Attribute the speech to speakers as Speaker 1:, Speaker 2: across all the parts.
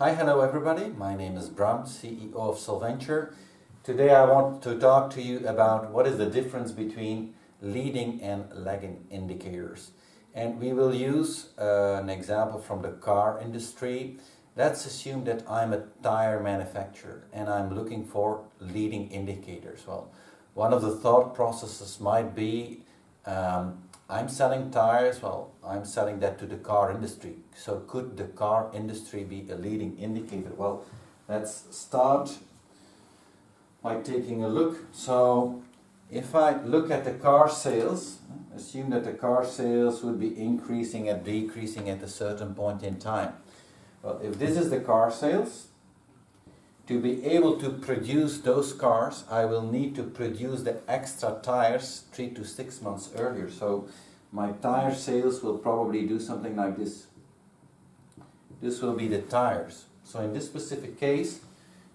Speaker 1: Hi, hello everybody. My name is Bram, CEO of Solventure. Today I want to talk to you about what is the difference between leading and lagging indicators. And we will use an example from the car industry. Let's assume that I'm a tire manufacturer and I'm looking for leading indicators. Well, one of the thought processes might be I'm selling tires, well, I'm selling that to the car industry. So could the car industry be a leading indicator? Well, let's start by taking a look. So if I look at the car sales, assume that the car sales would be increasing and decreasing at a certain point in time. Well, if this is the car sales, to be able to produce those cars, I will need to produce the extra tires 3 to 6 months earlier. So my tire sales will probably do something like this. This will be the tires. So in this specific case,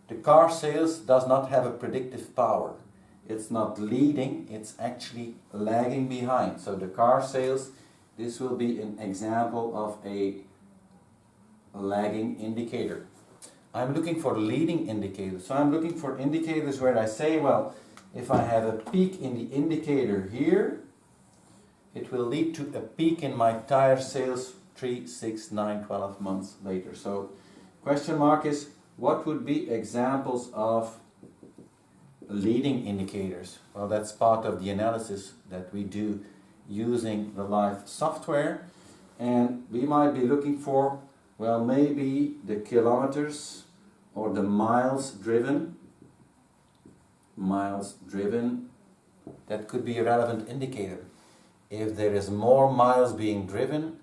Speaker 1: the car sales does not have a predictive power. It's not leading, it's actually lagging behind. So the car sales, this will be an example of a lagging indicator. I'm looking for leading indicators. So I'm looking for indicators where I say, well, if I have a peak in the indicator here, it will lead to a peak in my tire sales 3, 6, 9, 12 months later. So question mark is, what would be examples of leading indicators? Well, that's part of the analysis that we do using the LIFe software. And we might be looking for, well, maybe the kilometers or the miles driven. Miles driven, that could be a relevant indicator. If there is more miles being driven,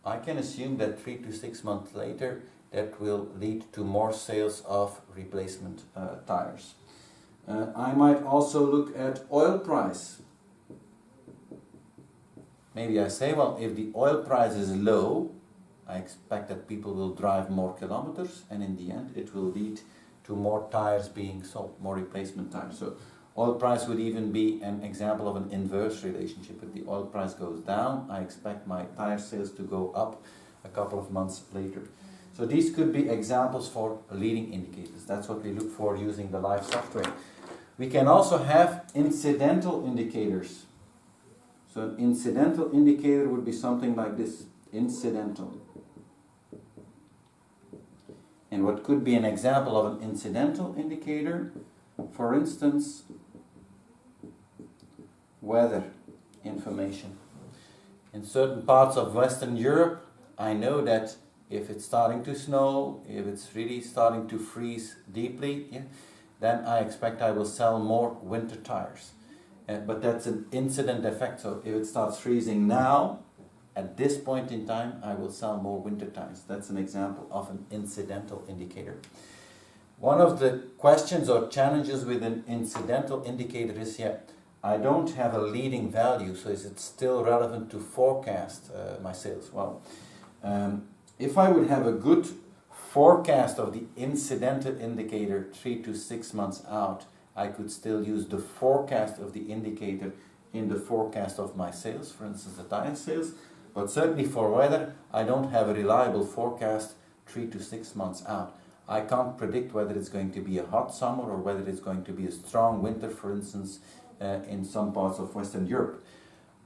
Speaker 1: I can assume that 3 to 6 months later, that will lead to more sales of replacement tires. I might also look at oil price. Maybe I say, well, if the oil price is low, I expect that people will drive more kilometers, and in the end it will lead to more tires being sold, more replacement tires. So oil price would even be an example of an inverse relationship. If the oil price goes down, I expect my tire sales to go up a couple of months later. So these could be examples for leading indicators. That's what we look for using the LIFe software. We can also have incidental indicators. So an incidental indicator would be something like this, incidental. And what could be an example of an incidental indicator? For instance, weather information. In certain parts of Western Europe, I know that if it's starting to snow, if it's really starting to freeze deeply, then I expect I will sell more winter tires. But that's an incident effect. So if it starts freezing now, at this point in time, I will sell more winter tires. That's an example of an incidental indicator. One of the questions or challenges with an incidental indicator is, I don't have a leading value, so is it still relevant to forecast my sales? Well, if I would have a good forecast of the incidental indicator 3 to 6 months out, I could still use the forecast of the indicator in the forecast of my sales, for instance, the tire sales. But certainly for weather, I don't have a reliable forecast 3 to 6 months out. I can't predict whether it's going to be a hot summer or whether it's going to be a strong winter, for instance, in some parts of Western Europe.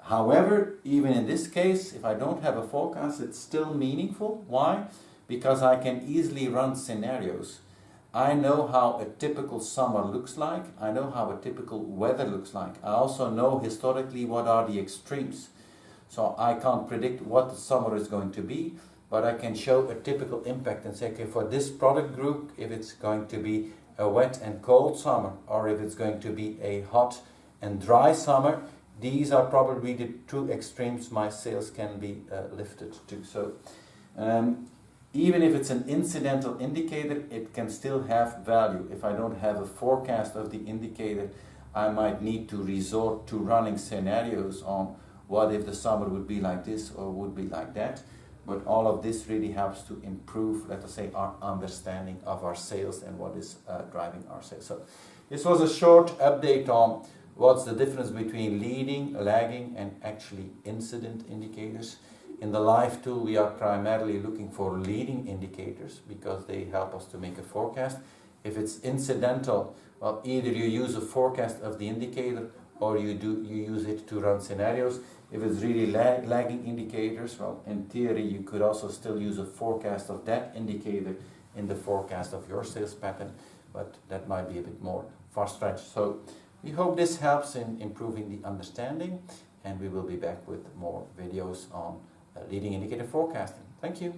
Speaker 1: However, even in this case, if I don't have a forecast, it's still meaningful. Why? Because I can easily run scenarios. I know how a typical summer looks like. I know how a typical weather looks like. I also know historically what are the extremes. So I can't predict what the summer is going to be, but I can show a typical impact and say, okay, for this product group, if it's going to be a wet and cold summer, or if it's going to be a hot and dry summer, these are probably the two extremes my sales can be lifted to. So even if it's an incidental indicator, it can still have value. If I don't have a forecast of the indicator, I might need to resort to running scenarios on what if the summer would be like this or would be like that. But all of this really helps to improve, let us say, our understanding of our sales and what is driving our sales. So this was a short update on what's the difference between leading, lagging, and actually incident indicators. In the LIFe tool, we are primarily looking for leading indicators because they help us to make a forecast. If it's incidental, well, either you use a forecast of the indicator or you use it to run scenarios. If it's really lagging indicators, well, in theory, you could also still use a forecast of that indicator in the forecast of your sales pattern, but that might be a bit more far-stretched. So we hope this helps in improving the understanding, and we will be back with more videos on leading indicator forecasting. Thank you.